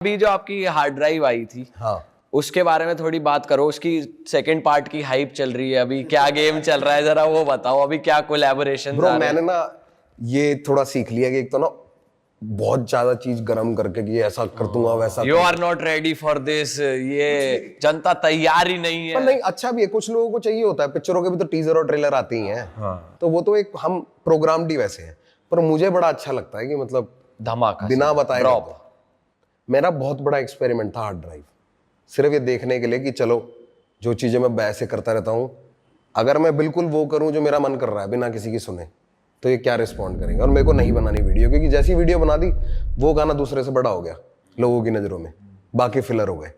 अभी जो आपकी हार्ड ड्राइव आई थी, हाँ, उसके बारे में थोड़ी बात करो। उसकी सेकंड पार्ट की हाइप चल रही है अभी, क्या गेम चल रहा है जरा वो बताओ। अभी क्या कोलैबोरेशन ब्रो मैंने ना ये थोड़ा सीख लिया कि एक तो ना बहुत ज्यादा चीज गरम करके कि ऐसा कर दूंगा वैसा you are not ready for this, ये जनता तैयार ही नहीं पर है। नहीं, अच्छा भी है, कुछ लोगों को चाहिए होता है। पिक्चरों के भी तो टीजर और ट्रेलर आती ही हैं। हाँ। तो वो तो एक हम प्रोग्राम्ड ही वैसे हैं, पर मुझे बड़ा अच्छा लगता है कि मतलब धमाका बिना बताए ड्रॉप। कर दो। मेरा बहुत बड़ा एक्सपेरिमेंट था हार्ड ड्राइव, सिर्फ ये देखने के लिए कि चलो जो चीजें मैं वैसे करता रहता हूँ, अगर मैं बिल्कुल वो करूँ जो मेरा मन कर रहा है बिना किसी की सुने, तो ये क्या रिस्पॉन्ड करेंगे। और मेरे को नहीं बनानी वीडियो, क्योंकि जैसी वीडियो बना दी वो गाना दूसरे से बड़ा हो गया लोगों की नज़रों में, बाकी फिलर हो गए।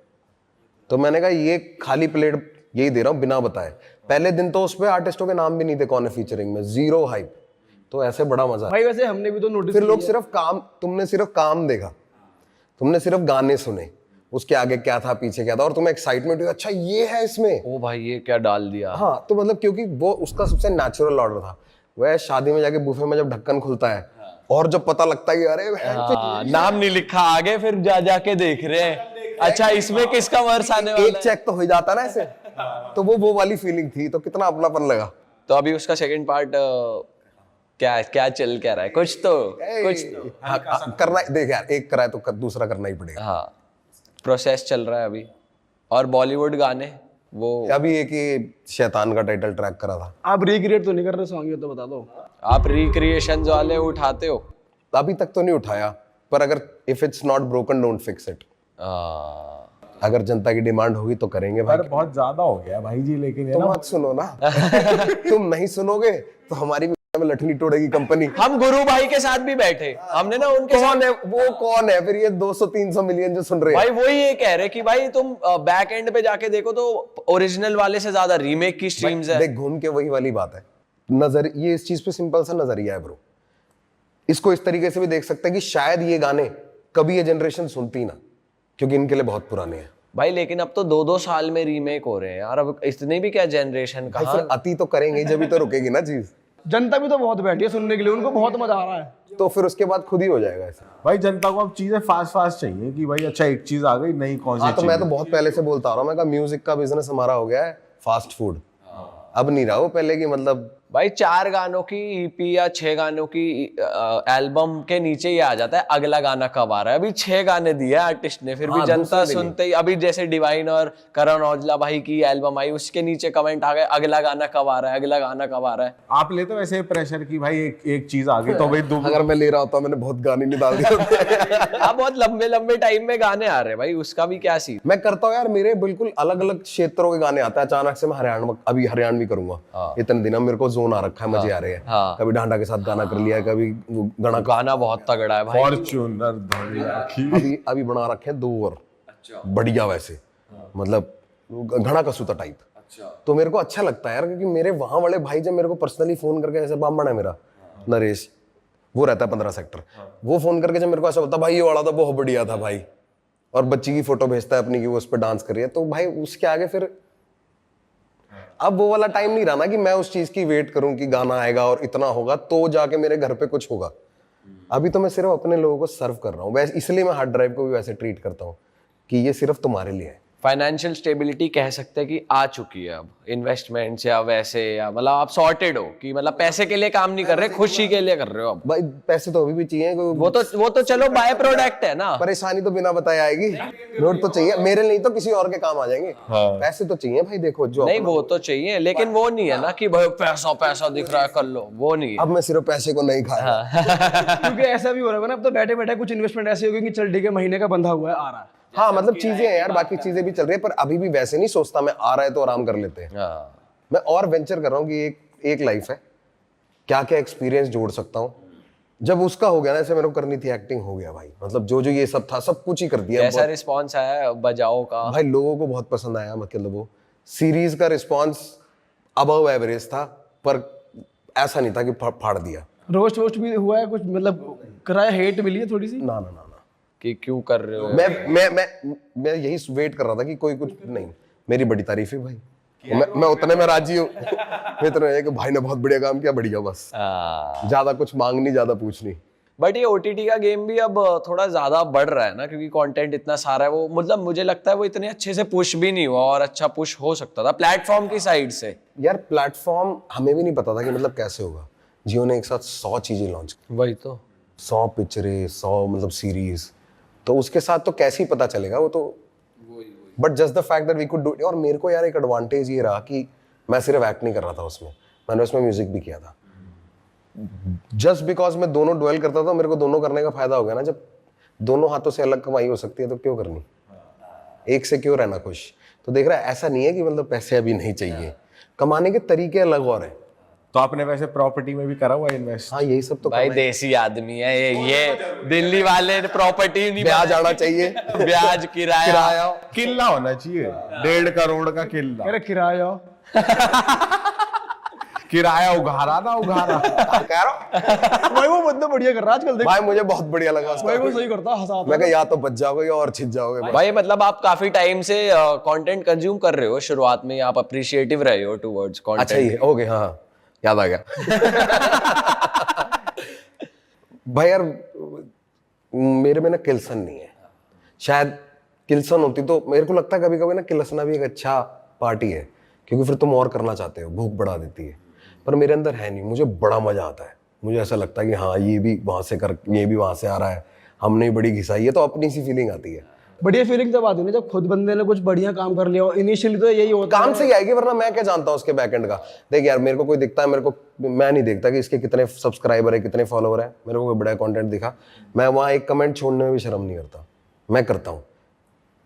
तो मैंने कहा ये खाली प्लेट यही दे रहा हूँ बिना बताए। पहले दिन तो उस पर आर्टिस्टों के नाम भी नहीं थे कौन है फीचरिंग में, जीरो हाइप। तो ऐसे बड़ा मजा भाई वैसे हमने भी तो नोटिस फिर लोग सिर्फ काम, तुमने सिर्फ काम देखा, तुमने सिर्फ गाने सुने, उसके आगे क्या था पीछे क्या था, और तुम्हें एक्साइटमेंट हुई अच्छा ये है इसमें, ओ भाई ये क्या डाल दिया। हाँ। तो मतलब क्योंकि वो उसका सबसे नेचुरल ऑर्डर था। वह शादी में जाके बुफे में जब ढक्कन खुलता है और जब पता लगता है कि अरे नाम नहीं लिखा आगे, फिर जा जाके देख रहे हैं अच्छा इसमें किसका वर्स आने वाला एक चेक तो हो जाता ना ऐसे। तो वो वाली फीलिंग थी, तो कितना अपनापन लगा। तो अभी उसका सेकंड पार्ट क्या क्या चल क्या रहा है, कुछ तो करना, देख यार, एक करा है तो दूसरा करना ही पड़ेगा। हाँ प्रोसेस चल रहा है अभी। और बॉलीवुड गाने वो अभी एक ही शैतान का टाइटल ट्रैक करा था। आप रिक्रिएट तो नहीं कर रहे सॉन्ग, ये तो बता दो। आप रिक्रिएशंस वाले उठाते हो? अभी तक तो नहीं उठाया, पर अगर if it's not broken don't fix it. अगर जनता की डिमांड होगी तो करेंगे भाई। पर बहुत ज्यादा हो गया भाई जी, लेकिन ये तुम ना मत सुनो ना तुम नहीं सुनोगे तो हमारी भी लठनी तोड़ेगी कंपनी। हम गुरु भाई के साथ भी बैठे, हमने ना उनके साथ। कौन है वो, कौन है फिर ये 200-300 मिलियन जो सुन रहे हैं? भाई वही ये कह रहे कि भाई तुम बैक एंड पे जाके देखो तो ओरिजिनल वाले से ज्यादा रीमेक की स्ट्रीम्स है। देख घूम के वही वाली बात है, नजर ये इस चीज पे सिंपल सा नजरिया है ब्रो। इसको इस तरीके से भी देख सकते हैं कि शायद ये गाने कभी ये जनरेशन सुनती ना, क्योंकि इनके लिए बहुत पुराने हैं भाई। लेकिन अब तो 2-2 साल में रीमेक हो रहे हैं यार, अब इतने भी क्या जनरेशन भाई। कहाँ। फिर अति तो करेंगे जब भी तो रुकेगी ना चीज। जनता भी तो बहुत बैठी है सुनने के लिए, उनको बहुत मजा आ रहा है। तो फिर उसके बाद खुद ही हो जाएगा ऐसा। भाई जनता को अब चीजें फास्ट फास्ट चाहिए कि भाई अच्छा एक चीज आ गई, नहीं कौन सी हाँ, तो मैं तो चीज़? बहुत पहले से बोलता आ रहा हूँ, मैं कहा म्यूजिक का बिजनेस हमारा हो गया है फास्ट फूड। अब नहीं रहा वो पहले की, मतलब भाई 4 गानों की ईपी या 6 गानों की एल्बम के नीचे ही आ जाता है अगला गाना कब आ रहा है। अभी 6 गाने दिए आर्टिस्ट ने, फिर भी हाँ, जनता दूसरे भी सुनते ही। अभी जैसे डिवाइन और करण औजला भाई की एल्बम आई, उसके नीचे कमेंट आ गए अगला गाना कब आ रहा है, अगला गाना कब आ रहा है। आप लेते हो ऐसे प्रेशर की भाई एक चीज आ गई तो भाई अगर मैं ले रहा होता मैंने बहुत गाने निकाल दिए होते। आप बहुत लंबे लंबे टाइम में गाने आ रहे हैं भाई, उसका भी क्या सीन। मैं करता हूँ यार, मेरे बिल्कुल अलग अलग क्षेत्रों के गाने आते हैं। अचानक से मैं हरियाणवी करूंगा। इतने दिन मेरे को जोन आ रखा है, मजे आ रहे हैं। हाँ। कभी डांडा के साथ गाना कर लिया, कभी वो गाना बहुत तगड़ा है भाई। फॉर्च्यूनर अभी बना रखे हैं 2 और बढ़िया वैसे, मतलब घड़ा कसूता टाइप। तो मेरे को अच्छा लगता है यार, क्योंकि मेरे वहां वाले भाई जब मेरे को पर्सनली फोन करके, ऐसे बामण है मेरा नरेश, वो रहता है 15 सेक्टर, वो फोन करके जब मेरे को ऐसा होता भाई ये वाला तो बहुत बढ़िया था भाई, और बच्ची की फोटो भेजता है अपनी कि वो उस पर डांस कर रही है, तो भाई उसके आगे फिर अब वो वाला टाइम नहीं रहा ना कि मैं उस चीज की वेट करूं कि गाना आएगा और इतना होगा तो जाके मेरे घर पे कुछ होगा। अभी तो मैं सिर्फ अपने लोगों को सर्व कर रहा हूँ वैसे, इसलिए मैं हार्ड ड्राइव को भी वैसे ट्रीट करता हूँ कि ये सिर्फ तुम्हारे लिए है। फाइनेंशियल स्टेबिलिटी कह सकते हैं कि आ चुकी है अब, इन्वेस्टमेंट्स या वैसे, या मतलब आप सॉर्टेड हो कि मतलब पैसे के लिए काम नहीं कर रहे, खुशी के लिए कर रहे हो अब। भाई पैसे तो अभी भी चाहिए, वो तो चलो बाय प्रोडक्ट है ना। परेशानी तो बिना बताए आएगी। नोट तो चाहिए, मेरे नहीं तो किसी और के काम आ जाएंगे। पैसे तो चाहिए भाई, देखो जो नहीं वो तो चाहिए, लेकिन वो नहीं है ना कि भाई पैसा पैसा दिख रहा है कर लो, वो नहीं है। अब मैं सिर्फ पैसे को नहीं खाया। क्योंकि ऐसा भी हो रहा है ना, अब तो बैठे बैठे कुछ इन्वेस्टमेंट ऐसी होगी कि चल ठीक है महीने का बंधा हुआ है आ रहा है। हाँ मतलब चीजें हैं यार, बाकी चीजें भी चल रही है, पर अभी भी वैसे नहीं सोचता मैं आ रहा है तो आराम कर लेते हैं। मैं और वेंचर कर रहा हूँ कि एक लाइफ है, क्या क्या एक्सपीरियंस जोड़ सकता हूँ। जब उसका हो गया ना, ऐसे मेरे को करनी थी एक्टिंग, हो गया भाई, मतलब जो ये सब था सब कुछ ही कर दिया। कैसा रिस्पॉन्स आया बजाओ का? भाई लोगों को बहुत पसंद आया, मतलब वो सीरीज का रिस्पॉन्स अबव एवरेज था, पर ऐसा नहीं था कि फाड़ दिया। रोस्ट वोस्ट भी हुआ है कुछ, मतलब कराया, हेट मिली है थोड़ी सी? ना ना ना, कि क्यों कर रहे हो? मैं यही वेट कर रहा था कि कोई कुछ नहीं, मेरी बड़ी तारीफ है भाई, मैं उतने में राजी हूँ। मैं इतना है कि भाई ने बहुत बढ़िया काम किया, बढ़िया, बस ज्यादा कुछ मांग नहीं, ज्यादा पूछ नहीं। बट ये ओटीटी का गेम भी अब थोड़ा ज्यादा बढ़ रहा है ना, क्योंकि कंटेंट इतना सारा है। वो मतलब मुझे लगता है वो इतने अच्छे से पुश भी नहीं हुआ, और अच्छा पुश हो सकता था प्लेटफॉर्म की साइड से। यार प्लेटफॉर्म हमें भी नहीं पता था कि मतलब कैसे होगा। जियो ने एक साथ 100 चीजें लॉन्च की, वही तो 100 पिक्चरें, 100 मतलब सीरीज, तो उसके साथ तो कैसे ही पता चलेगा वो तो। But just the fact that we could do. और मेरे को यार एक एडवांटेज ये रहा कि मैं सिर्फ एक्ट नहीं कर रहा था उसमें, मैंने उसमें म्यूजिक भी किया था। जस्ट बिकॉज मैं दोनों डुएल करता था, मेरे को दोनों करने का फायदा हो गया ना। जब दोनों हाथों से अलग कमाई हो सकती है तो क्यों करनी, एक से क्यों रहना खुश। तो देख रहा है, ऐसा नहीं है कि मतलब पैसे अभी नहीं चाहिए, कमाने के तरीके अलग और हैं। तो आपने वैसे प्रॉपर्टी में भी करा हुआ इन्वेस्ट? हाँ, यही सब तो भाई करना है। देसी आदमी है ये दिल्ली वाले, प्रॉपर्टी नहीं ब्याज आना चाहिए, ब्याज किराया। किला होना चाहिए, 1.5 करोड़ का किला। अरे किराया किराया उघारा ना उघारा। कह रहा हूँ भाई वो बंदा बढ़िया कर रहा है आजकल, देख भाई, मुझे बहुत बढ़िया लगा भाई वो उसका। सही करता हंसाता मैं कहा या तो बच जाओगे या और छिप जाओगे। भाई मतलब आप काफी टाइम से कंटेंट कंज्यूम कर रहे हो, शुरुआत में आप अप्रिशिएटिव रहे हो टुवर्ड्स कंटेंट। अच्छा ये हो गया, हाँ याद आ गया। भाई यार मेरे में ना किल्सन नहीं है। शायद किल्सन होती तो मेरे को लगता है कभी कभी ना किलसना भी एक अच्छा पार्टी है, क्योंकि फिर तुम और करना चाहते हो, भूख बढ़ा देती है। पर मेरे अंदर है नहीं, मुझे बड़ा मजा आता है। मुझे ऐसा लगता है कि हाँ ये भी वहां से कर, ये भी वहां से आ रहा है, हमने बड़ी घिसाई है, तो अपनी सी फीलिंग आती है। बढ़िया फीलिंग तब आती है ना जब खुद बंदे ने कुछ बढ़िया काम कर लिया हो। इनिशियली तो यही होता काम है। से ही आएगी, वरना मैं क्या जानता हूँ उसके बैकएंड का। देख यार, मेरे को कोई दिखता है, मेरे को, मैं नहीं देखता कि इसके कितने सब्सक्राइबर है, कितने फॉलोवर है। मेरे को कोई बड़ा कंटेंट दिखा, मैं वहाँ एक कमेंट छोड़ने में भी शर्म नहीं करता, मैं करता हूँ।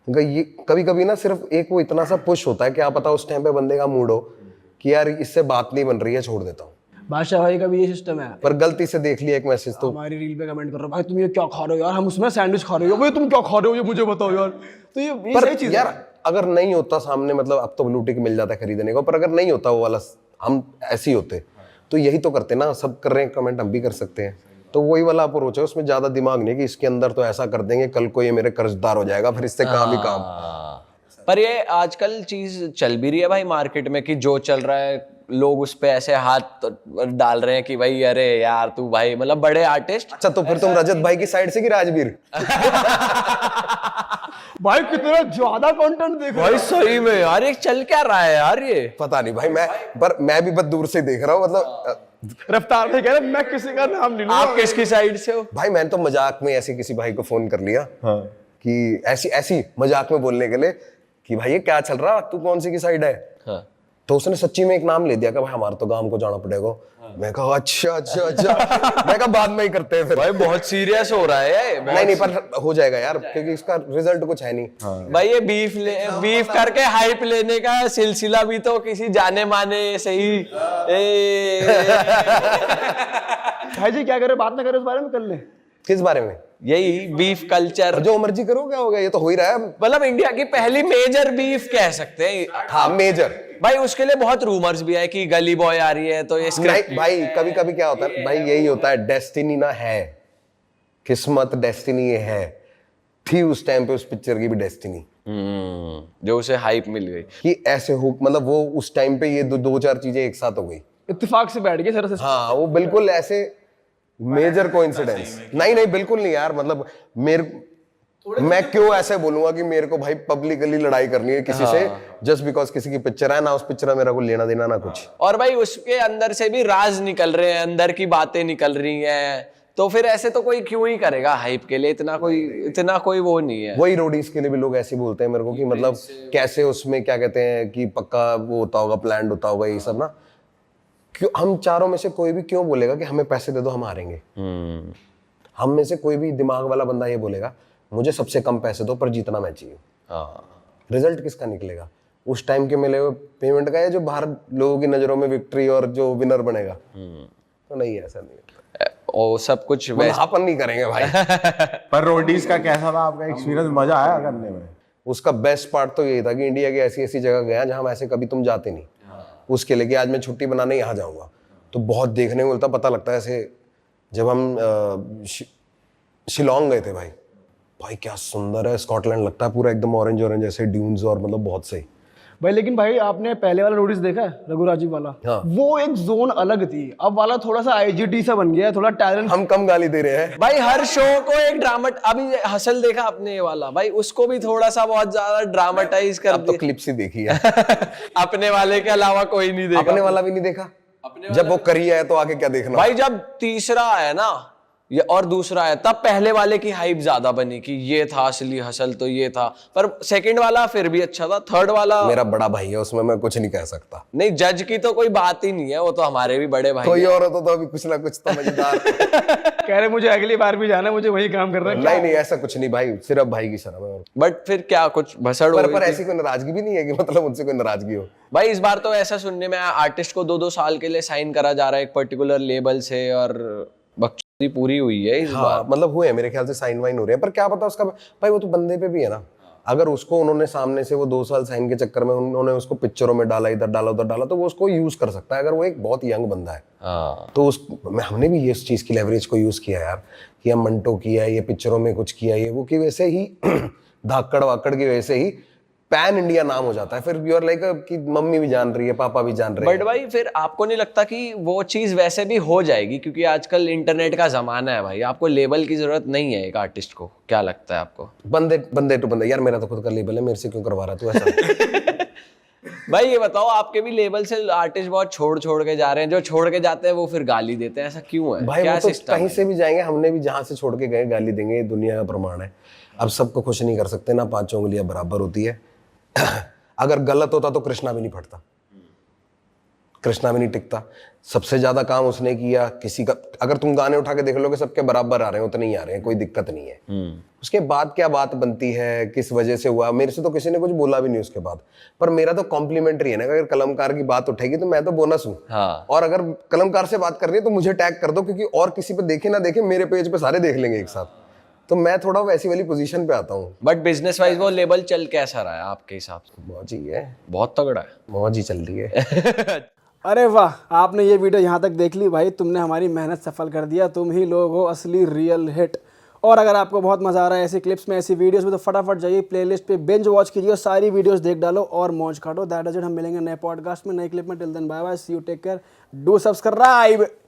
ये कभी कभी ना सिर्फ एक वो इतना सा पुश होता है, क्या पता उस टाइम पे बंदे का मूड हो कि यार इससे बात नहीं बन रही है, छोड़ देता हूँ। बादशाह भाई का भी ये सिस्टम है। पर गलती से देख लिया एक मैसेज तो हमारी रील पे कमेंट कर रहा है, भाई तुम ये क्या खा रहे हो यार, हम उसमें सैंडविच खा रहे हो, भाई तुम क्या खा रहे हो ये मुझे बताओ यार। तो ये पर सही चीज यार है। अगर नहीं होता सामने, मतलब अब तो ब्लू टिक मिल जाता है खरीदने को, पर अगर नहीं होता वो वाला, हम ऐसे ही होते तो यही तो करते ना। सब कर रहे हैं कमेंट, हम भी कर सकते हैं। तो वही वाला अप्रोच है, उसमें ज्यादा दिमाग नहीं कि इसके अंदर तो ऐसा कर देंगे कल को ये मेरे कर्जदार हो जाएगा, फिर इससे काम ही काम। पर ये आजकल चीज चल भी रही है भाई मार्केट में, कि जो चल रहा है लोग उस पे ऐसे हाथ डाल रहे हैं कि भाई अरे यार तू भाई, मतलब बड़े आर्टिस्ट। अच्छा तो फिर तुम रजत भाई की साइड से कि राजवीर? भाई कितना ज्यादा कंटेंट देख रहे भाई सही में यार ये चल क्या रहा है यार ये। पता नहीं भाई, मैं भी बस दूर से देख रहा हूँ। मतलब हो। रफ्तार भाई कह रहे मैं किसी का नाम नहीं लूंगा। आप किसकी साइड से हो? भाई मैंने तो मजाक में ऐसे किसी भाई को फोन कर लिया कि ऐसी मजाक में बोलने के लिए कि भाई ये क्या चल रहा, तू कौन सी की साइड है? हाँ। तो उसने सच्ची में एक नाम ले दिया कि भाई हमारा तो गांव को जाना पड़ेगा। मैं कहा अच्छा मैं कहा बाद में ही करते हैं फिर। भाई बहुत सीरियस हो रहा है ये। नहीं पर हो जाएगा यार, क्योंकि इसका रिजल्ट कुछ है नहीं। भाई ये बीफ करके हाइप लेने का सिलसिला भी तो किसी जाने माने से ही भाई जी क्या करे, बात ना करे उस बारे में, कर ले। किस बारे में? यही बीफ कल्चर, जो मर्जी करो, क्या हो गया, ये तो हो ही रहा है। मतलब इंडिया की पहली मेजर बीफ कह सकते हैं। हाँ मेजर। भाई उसके लिए बहुत रूमर्स भी है कि गली बॉय आ रही है, तो ये स्क्रिप्ट। नहीं भाई, कभी कभी क्या होता है भाई, यही होता है, डेस्टिनी ना है, किस्मत, डेस्टिनी ये है। थी उस टाइम पे उस पिक्चर की भी डेस्टिनी, जो उसे हाइप मिल गई कि ऐसे हो, मतलब वो उस टाइम पे ये दो चार चीजें एक साथ हो गई, इत्तेफाक से बैठ गए सर से। हाँ वो बिल्कुल ऐसे मेजर कोइंसिडेंस। नहीं बिल्कुल नहीं यार, मतलब मैं क्यों ऐसे बोलूंगा कि मेरे को भाई पब्लिकली लड़ाई करनी है किसी से जस्ट बिकॉज किसी की पिक्चर है ना, उस पिक्चर में मेरा को लेना देना ना कुछ। और भाई उसके अंदर से भी राज निकल रहे हैं, अंदर की बातें निकल रही हैं, तो फिर ऐसे तो कोई क्यों ही करेगा हाइप के लिए, इतना कोई वो नहीं है। वही रोडीज के लिए भी लोग ऐसे बोलते हैं मेरे को कि मतलब कैसे उसमें क्या कहते हैं कि पक्का वो होता होगा, प्लान होता होगा, ये सब ना। क्यों हम चारों में से कोई भी क्यों बोलेगा कि हमें पैसे दे दो हम हारेंगे? हम में से कोई भी दिमाग वाला बंदा ये बोलेगा मुझे सबसे कम पैसे दो पर जीतना मैं चाहिए। रिजल्ट किसका निकलेगा? उस टाइम के मिले हुए पेमेंट का, या जो बाहर लोगों की नजरों में विक्ट्री और जो विनर बनेगा? तो नहीं, ऐसा नहीं, और सब कुछ अपन नहीं करेंगे भाई। पर रोडीज का कैसा था आपका एक्सपीरियंस? मजा आया करने में? उसका बेस्ट पार्ट तो यही था कि इंडिया की ऐसी ऐसी जगह गया जहां ऐसे कभी तुम जाते नहीं। उसके लिए कि आज मैं छुट्टी बनाने यहाँ जाऊंगा, तो बहुत देखने को मिलता, पता लगता है ऐसे। जब हम शिलोंग गए थे भाई क्या सुंदर है स्कॉटलैंड, लगता है पूरा एकदम ऑरेंज ऑरेंज ऐसे ड्यून्स, और मतलब बहुत सही। भाई लेकिन भाई आपने पहले वाला नोटिस देखा है रघु राजीव वाला? हाँ। वो एक जोन अलग थी, अब वाला थोड़ा सा आईजीटी सा बन गया है, थोड़ा टैलेंट। हम कम गाली दे रहे हैं भाई हर शो को एक ड्रामा, अभी हसल देखा आपने ये वाला, भाई उसको भी थोड़ा सा बहुत ज्यादा ड्रामाटाइज कर अब तो क्लिप्स ही देखी है अपने वाले के अलावा कोई नहीं देखा। अपने वाला भी नहीं देखा, जब वो करी है तो आगे क्या देखना। भाई जब तीसरा आया ना ये और दूसरा आया, तब पहले वाले की हाइप ज्यादा बनी कि ये था असली हसल, तो ये था, पर सेकंड वाला फिर भी अच्छा था, थर्ड वाला मेरा बड़ा भाई है, उसमें मैं कुछ नहीं कह सकता। नहीं, जज की तो कोई बात ही नहीं है, वो तो हमारे भी बड़े भाई कोई हैं। और होता तो अभी कुछ ना कुछ तो मजेदार कह रहे मुझे अगली बार भी जाना है, मुझे वही काम करना है। नहीं नहीं ऐसा कुछ नहीं भाई, सिर्फ भाई की शर्म है। बट फिर क्या कुछ भसड़ हो पर गई थी? ऐसी कोई नाराजगी भी नहीं है कि मतलब उनसे कोई नाराजगी हो। भाई इस बार तो ऐसा सुनने में आया आर्टिस्ट को 2-2 साल के लिए साइन करा जा रहा है एक पर्टिकुलर लेबल से, और बकचोदी पूरी हुई है इस बार। हाँ मतलब हुए हैं मेरे ख्याल से, साइन वाइन हो रहे हैं, पर क्या पता उसका भाई, वो तो बंदे पे भी है ना। अगर उसको उन्होंने सामने से वो 2 साल साइन के चक्कर में उन्होंने उसको पिक्चरों में डाला, इधर डाला उधर डाला, तो वो उसको यूज कर सकता है अगर वो एक बहुत यंग बंदा है। हाँ तो उस हमने भी ये इस चीज की लेवरेज को यूज किया यार, कि हम मंटो किया, ये पिक्चरों में कुछ किया, ये वो, की वैसे ही धाकड़ वाकड़ की वजह से ही पैन इंडिया नाम हो जाता है। फिर यू आर लाइक कि मम्मी भी जान रही है, पापा भी जान रहे हैं। बट भाई फिर आपको नहीं लगता कि वो चीज वैसे भी हो जाएगी, क्योंकि आजकल इंटरनेट का जमाना है भाई, आपको लेबल की जरूरत नहीं है एक आर्टिस्ट को, क्या लगता है आपको? बंदे टू बंदे यार, मेरा तो खुद का लेबल है, मेरे से क्यों करवा रहा तू ऐसा? भाई ये बताओ, आपके भी लेबल से आर्टिस्ट बहुत छोड़ के जा रहे हैं, जो छोड़ के जाते हैं वो फिर गाली देते हैं, ऐसा क्यों है? भाई क्या वो तो सिस्टम कहीं है? से भी जाएंगे, हमने भी जहां से छोड़ के गए गाली देंगे, ये दुनिया का प्रमाण है। अब सबको खुश नहीं कर सकते ना, 5 उंगलियां बराबर होती है। अगर गलत होता तो कृष्णा भी नहीं फटता, कृष्णा भी नहीं टिकता। सबसे ज्यादा काम उसने किया, किसी का अगर तुम गाने उठा के देख लोगे सबके बराबर आ रहे हैं, उतने ही आ रहे हैं, कोई दिक्कत नहीं है। उसके बाद क्या बात बनती है, किस वजह से हुआ, मेरे से तो किसी ने कुछ बोला भी नहीं उसके बाद। पर मेरा तो कॉम्प्लीमेंट्री है ना, अगर कलमकार की बात उठेगी तो मैं तो बोनस हूँ। हाँ। और अगर कलमकार से बात करनी है तो मुझे टैग कर दो, क्योंकि और किसी पे देखे ना देखे, मेरे पेज पे सारे देख लेंगे एक साथ। तो मैं थोड़ा वैसी वाली पोजीशन पे आता हूँ। बट बिजनेस वाइज वो लेबल चल कैसा रहा है आपके हिसाब से? मौज ही है, बहुत तगड़ा है। मौज ही चल रही है। अरे वाह, आपने ये वीडियो यहाँ तक देख ली भाई, तुमने हमारी मेहनत सफल कर दिया, तुम ही लोग हो असली रियल हिट। और अगर आपको बहुत मजा आ रहा है ऐसी क्लिप्स में, ऐसी वीडियोस में, तो फटाफट जाइए प्लेलिस्ट पे, बिंज वॉच कीजिए, सारी वीडियोस देख डालो और मौज काटो। That is it. हम मिलेंगे नए पॉडकास्ट में, नए क्लिप में। Till then bye bye, see you, take care, do subscribe.